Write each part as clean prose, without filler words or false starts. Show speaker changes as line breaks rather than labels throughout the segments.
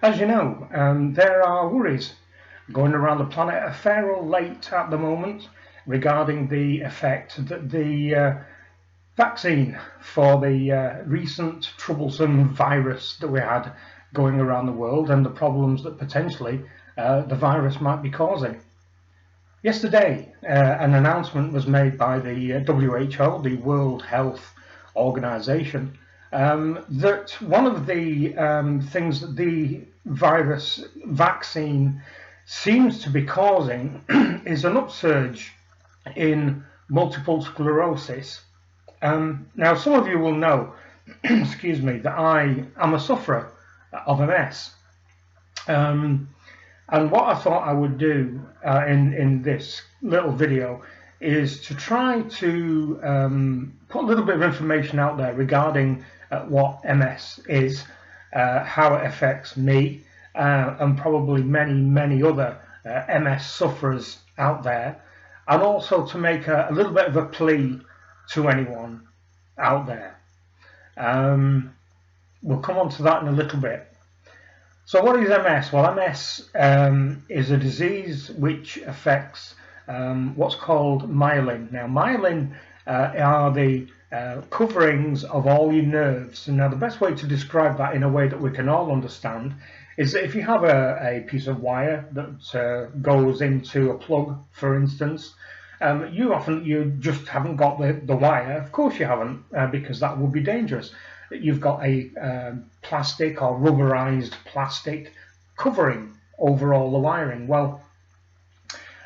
As you know, there are worries going around the planet a fair old late at the moment regarding the effect that the vaccine for the recent troublesome virus that we had going around the world and the problems that potentially the virus might be causing. Yesterday, an announcement was made by the WHO, the World Health Organization, that one of the things that the virus vaccine seems to be causing is an upsurge in multiple sclerosis. Now, some of you will know, excuse me, that I am a sufferer of MS. And what I thought I would do in this little video is to try to put a little bit of information out there regarding what MS is, how it affects me, and probably many other MS sufferers out there, and also to make a little bit of a plea to anyone out there. We'll come on to that in a little bit. So what is MS? Well, MS is a disease which affects what's called myelin. Now, myelin are the coverings of all your nerves. And now, the best way to describe that in a way that we can all understand is that if you have a piece of wire that goes into a plug, for instance, you just haven't got the wire. Of course you haven't, because that would be dangerous. You've got a plastic or rubberized plastic covering over all the wiring. Well,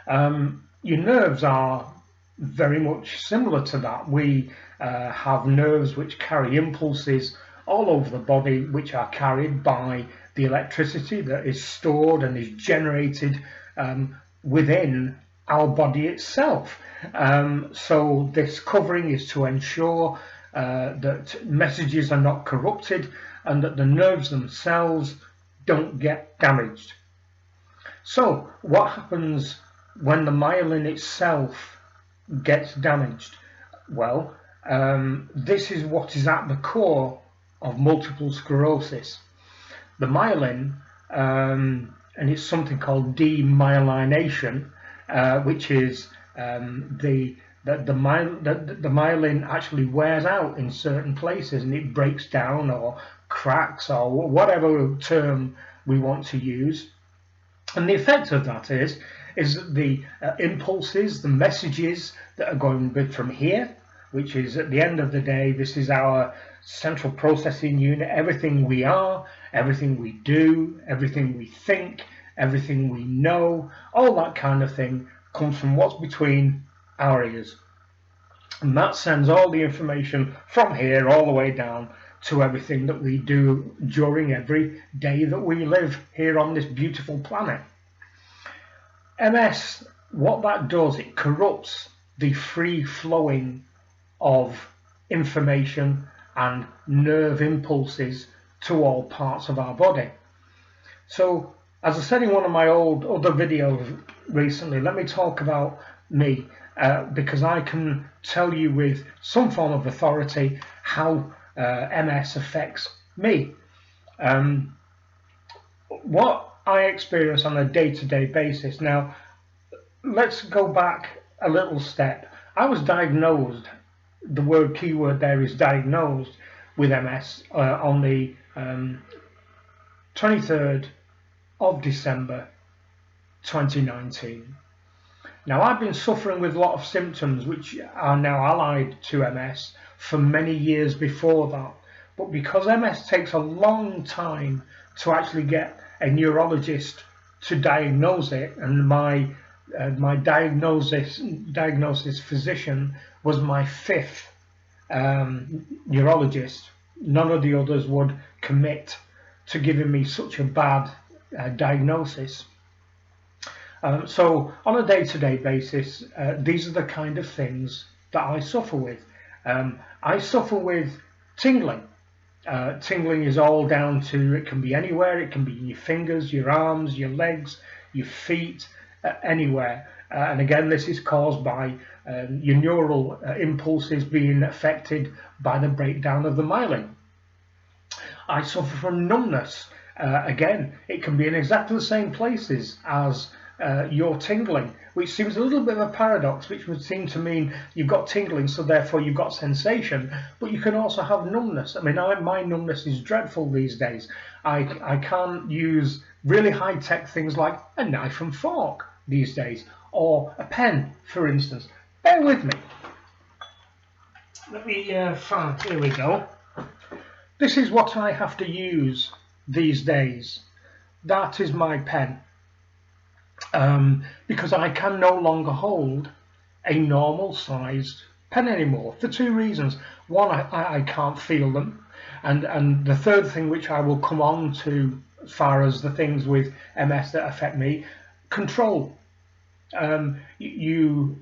your nerves are very much similar to that. We have nerves which carry impulses all over the body, which are carried by the electricity that is stored and is generated within our body itself. So this covering is to ensure that messages are not corrupted and that the nerves themselves don't get damaged. So what happens when the myelin itself gets damaged? Well, this is what is at the core of multiple sclerosis. The myelin, and it's something called demyelination, which is the myelin actually wears out in certain places and it breaks down or cracks or whatever term we want to use. And the effect of that is that the impulses, the messages that are going from here, which is at the end of the day, this is our central processing unit, everything we are, everything we do, everything we think, everything we know, all that kind of thing comes from what's between our ears, and that sends all the information from here all the way down to everything that we do during every day that we live here on this beautiful planet. MS, what that does, it corrupts the free flowing of information and nerve impulses to all parts of our body. So, as I said in one of my other videos recently, let me talk about me, because I can tell you with some form of authority how MS affects me. What I experience on a day-to-day basis. Now, let's go back a little step. I was diagnosed, the keyword there is diagnosed, with MS on the 23rd of December 2019. Now, I've been suffering with a lot of symptoms which are now allied to MS for many years before that. But because MS takes a long time to actually get a neurologist to diagnose it, and my diagnosis physician was my fifth neurologist, none of the others would commit to giving me such a bad diagnosis. So on a day-to-day basis, these are the kind of things that I suffer with. I suffer with tingling. Tingling is all down to, it can be anywhere, it can be in your fingers, your arms, your legs, your feet, anywhere. And again, this is caused by your neural impulses being affected by the breakdown of the myelin. I suffer from numbness. Again, it can be in exactly the same places as your tingling, which seems a little bit of a paradox, which would seem to mean you've got tingling, so therefore you've got sensation, but you can also have numbness. I mean, my numbness is dreadful these days. I can't use really high-tech things like a knife and fork these days, or a pen, for instance. Bear with me. Let me find, here we go. This is what I have to use these days. That is my pen. Because I can no longer hold a normal sized pen anymore for two reasons. One, I can't feel them, and the third thing, which I will come on to as far as the things with MS that affect me, control. You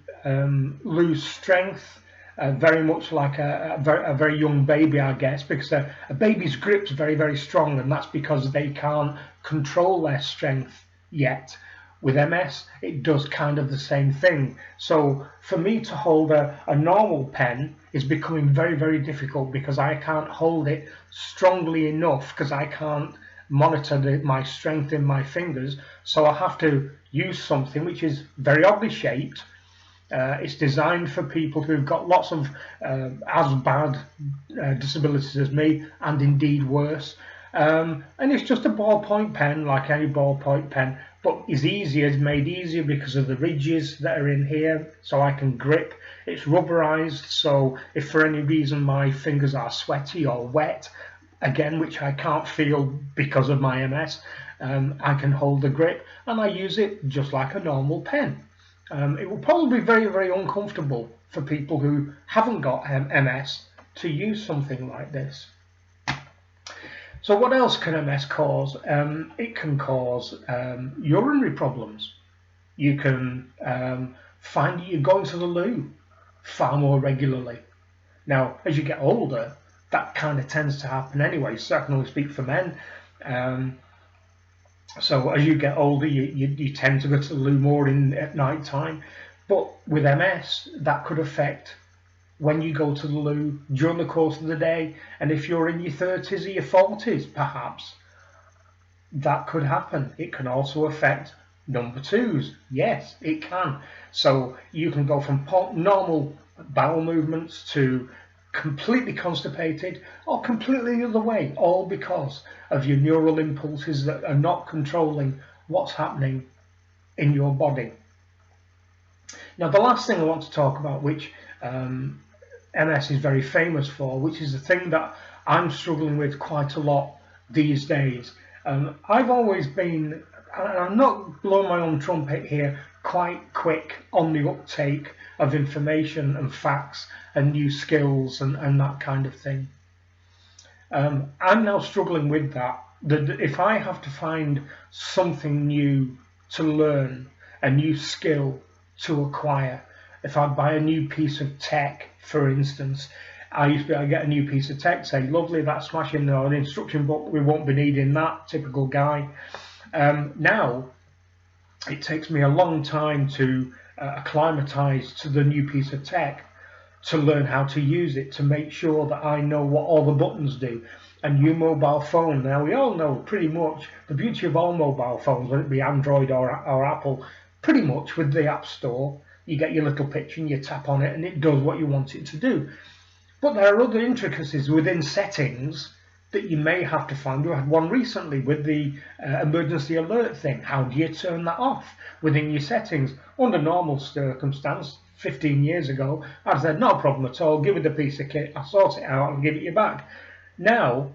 lose strength very much like a very young baby, I guess, because a baby's grip's very, very strong, and that's because they can't control their strength yet. With MS, it does kind of the same thing. So for me to hold a normal pen is becoming very, very difficult because I can't hold it strongly enough because I can't monitor my strength in my fingers. So I have to use something which is very oddly shaped. It's designed for people who've got lots of as bad disabilities as me, and indeed worse. And it's just a ballpoint pen, like any ballpoint pen, but is made easier because of the ridges that are in here, so I can grip. It's rubberized, so if for any reason my fingers are sweaty or wet, again, which I can't feel because of my MS, I can hold the grip, and I use it just like a normal pen. It will probably be very, very uncomfortable for people who haven't got MS to use something like this. So what else can MS cause? It can cause urinary problems. You can find you're going to the loo far more regularly. Now, as you get older, that kind of tends to happen anyway, so I can only speak for men. So as you get older, you tend to go to the loo more at night time. But with MS, that could affect when you go to the loo during the course of the day, and if you're in your 30s or your 40s, perhaps, that could happen. It can also affect number twos. Yes, it can. So you can go from normal bowel movements to completely constipated or completely the other way, all because of your neural impulses that are not controlling what's happening in your body. Now, the last thing I want to talk about, which MS is very famous for, which is the thing that I'm struggling with quite a lot these days. I've always been, and I'm not blowing my own trumpet here, quite quick on the uptake of information and facts and new skills and that kind of thing. I'm now struggling with that if I have to find something new to learn, a new skill to acquire, if I buy a new piece of tech, for instance, I get a new piece of tech, say, lovely, that's smashing, an instruction book, we won't be needing that, typical guy. Now, it takes me a long time to acclimatise to the new piece of tech, to learn how to use it, to make sure that I know what all the buttons do. And your mobile phone, now we all know pretty much the beauty of all mobile phones, whether it be Android or Apple, pretty much with the App Store, you get your little picture and you tap on it and it does what you want it to do. But there are other intricacies within settings that you may have to find. We had one recently with the emergency alert thing. How do you turn that off within your settings? Under normal circumstance, 15 years ago, I said, no problem at all, give it a piece of kit, I'll sort it out and give it you back. Now,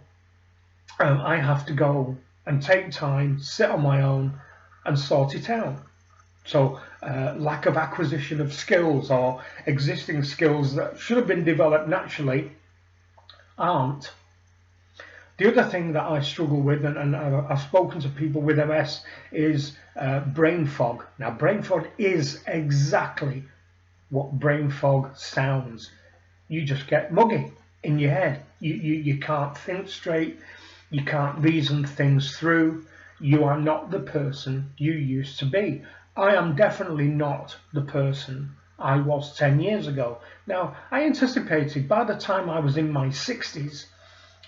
I have to go and take time, sit on my own and sort it out. So lack of acquisition of skills or existing skills that should have been developed naturally aren't. The other thing that I struggle with, and I've spoken to people with MS, is brain fog. Now, brain fog is exactly what brain fog sounds. You just get muggy in your head. You can't think straight. You can't reason things through. You are not the person you used to be. I am definitely not the person I was 10 years ago. Now, I anticipated by the time I was in my 60s,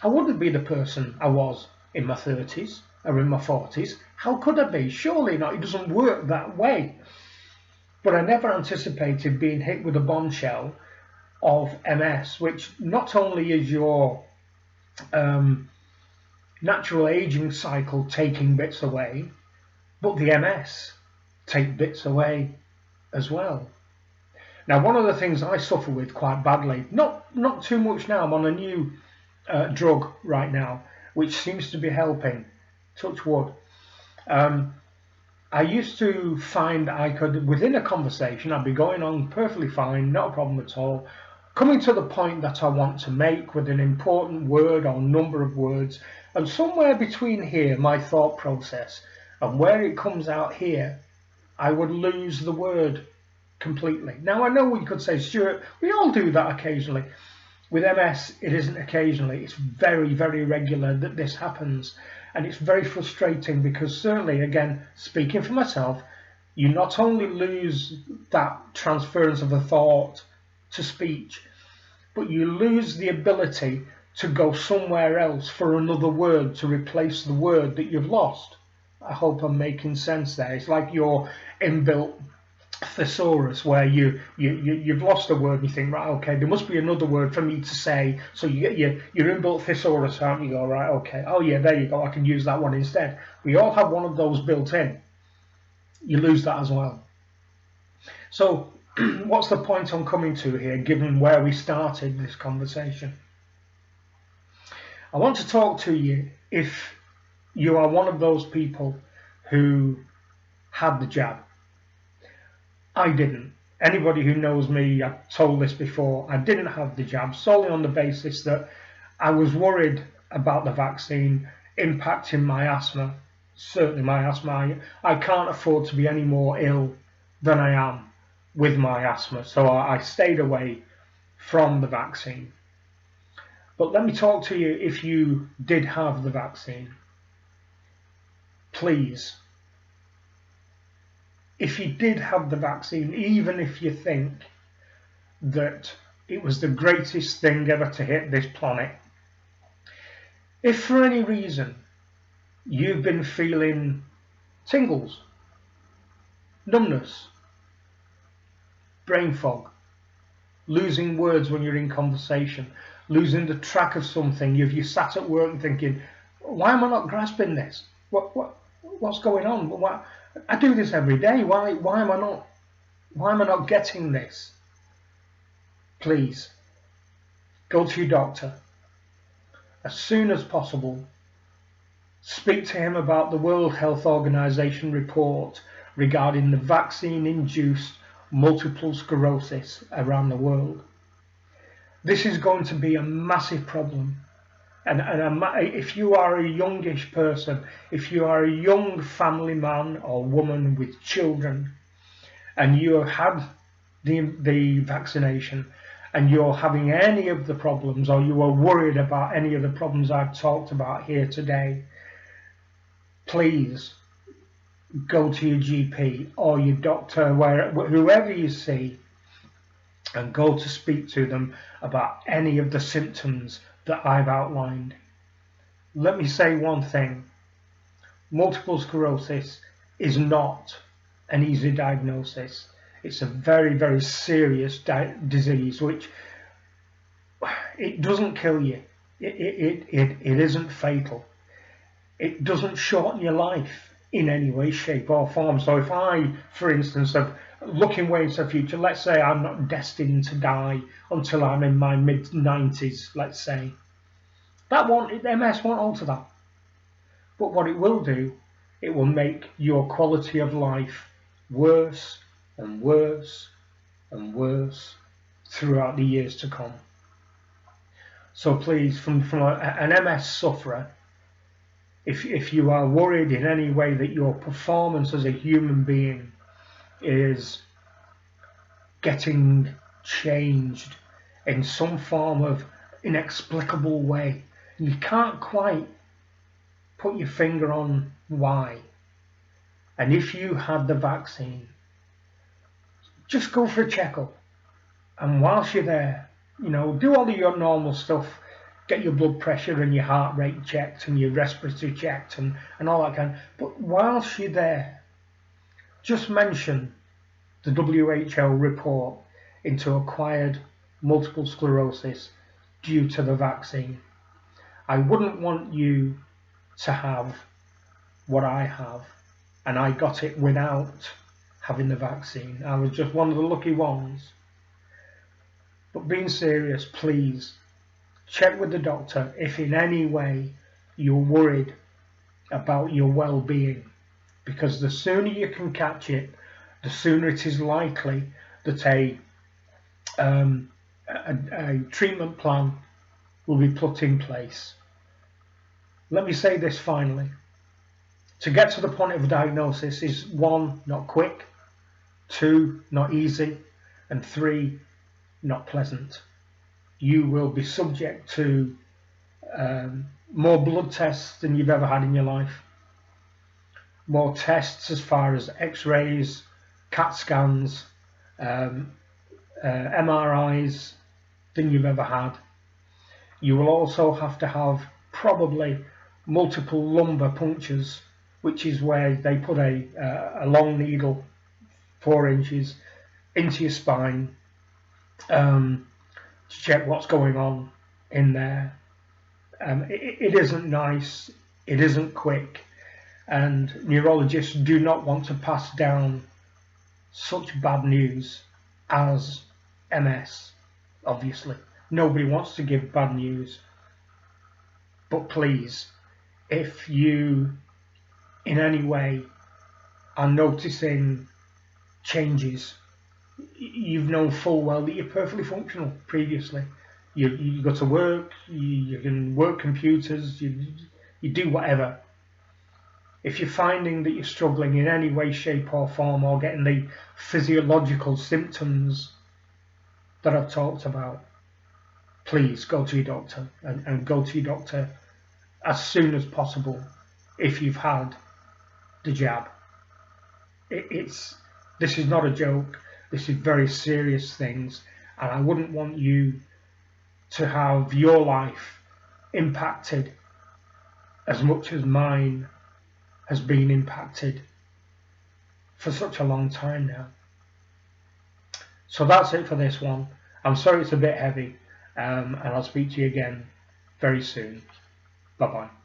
I wouldn't be the person I was in my 30s are in my 40s. How could I be? Surely not. It doesn't work that way. But I never anticipated being hit with a bombshell of MS, which not only is your natural aging cycle taking bits away, but the MS take bits away as well. Now, one of the things I suffer with quite badly, not too much now, I'm on a new drug right now, which seems to be helping, touch wood. I used to find I could, within a conversation, I'd be going on perfectly fine, not a problem at all, coming to the point that I want to make with an important word or number of words, and somewhere between here, my thought process, and where it comes out here, I would lose the word completely. Now, I know we could say, Stuart, we all do that occasionally. With MS, it isn't occasionally. It's very, very regular that this happens. And it's very frustrating because certainly, again, speaking for myself, you not only lose that transference of a thought to speech, but you lose the ability to go somewhere else for another word to replace the word that you've lost. I hope I'm making sense there. It's like your inbuilt thesaurus where you've lost a word and you think, right, okay, there must be another word for me to say, so you get your inbuilt thesaurus out and you go, right, okay, oh yeah, there you go, I can use that one instead. We all have one of those built in. You lose that as well. So what's the point I'm coming to here, given where we started this conversation? I want to talk to you if you are one of those people who had the jab. I didn't. Anybody who knows me, I've told this before, I didn't have the jab solely on the basis that I was worried about the vaccine impacting my asthma. Certainly my asthma. I can't afford to be any more ill than I am with my asthma. So I stayed away from the vaccine. But let me talk to you if you did have the vaccine. Please, if you did have the vaccine, even if you think that it was the greatest thing ever to hit this planet, if for any reason you've been feeling tingles, numbness, brain fog, losing words when you're in conversation, losing the track of something, you sat at work and thinking, why am I not grasping this? What's going on? I do this every day. Why am I not getting this? Please go to your doctor as soon as possible. Speak to him about the World Health Organization report regarding the vaccine-induced multiple sclerosis around the world. This is going to be a massive problem. And if you are a youngish person, if you are a young family man or woman with children, and you have had the vaccination, and you're having any of the problems, or you are worried about any of the problems I've talked about here today, please go to your GP or your doctor, whoever you see, and go to speak to them about any of the symptoms that I've outlined. Let me say one thing. Multiple sclerosis is not an easy diagnosis. It's a very, very serious disease, which it doesn't kill you. It isn't fatal. It doesn't shorten your life in any way, shape or form. So if I, for instance, have looking way into the future, let's say I'm not destined to die until I'm in my mid-90s, let's say, MS won't alter that. But what it will do, it will make your quality of life worse and worse and worse throughout the years to come. So please, from an MS sufferer, if you are worried in any way that your performance as a human being is getting changed in some form of inexplicable way, and you can't quite put your finger on why, and if you had the vaccine, just go for a checkup. And whilst you're there, do all of your normal stuff. get your blood pressure and your heart rate checked and your respiratory checked and all that kind of, but whilst you're there, just mention the WHO report into acquired multiple sclerosis due to the vaccine. I wouldn't want you to have what I have, and I got it without having the vaccine. I was just one of the lucky ones. But being serious, please check with the doctor if in any way you're worried about your well-being, because the sooner you can catch it, the sooner it is likely that a treatment plan will be put in place. Let me say this finally. To get to the point of a diagnosis is 1, not quick, 2, not easy, and 3, not pleasant. You will be subject to more blood tests than you've ever had in your life, more tests as far as x-rays, CAT scans, MRIs than you've ever had. You will also have to have probably multiple lumbar punctures, which is where they put a long needle, 4 inches, into your spine to check what's going on in there. It isn't nice, it isn't quick, and neurologists do not want to pass down such bad news as MS, obviously. Nobody wants to give bad news. But please, if you in any way are noticing changes, you've known full well that you're perfectly functional previously. You go to work, you can work computers, you do whatever. If you're finding that you're struggling in any way, shape or form, or getting the physiological symptoms that I've talked about, please go to your doctor, and go to your doctor as soon as possible if you've had the jab. This is not a joke. This is very serious things, and I wouldn't want you to have your life impacted as much as mine has been impacted for such a long time now. So that's it for this one. I'm sorry it's a bit heavy, and I'll speak to you again very soon. Bye-bye.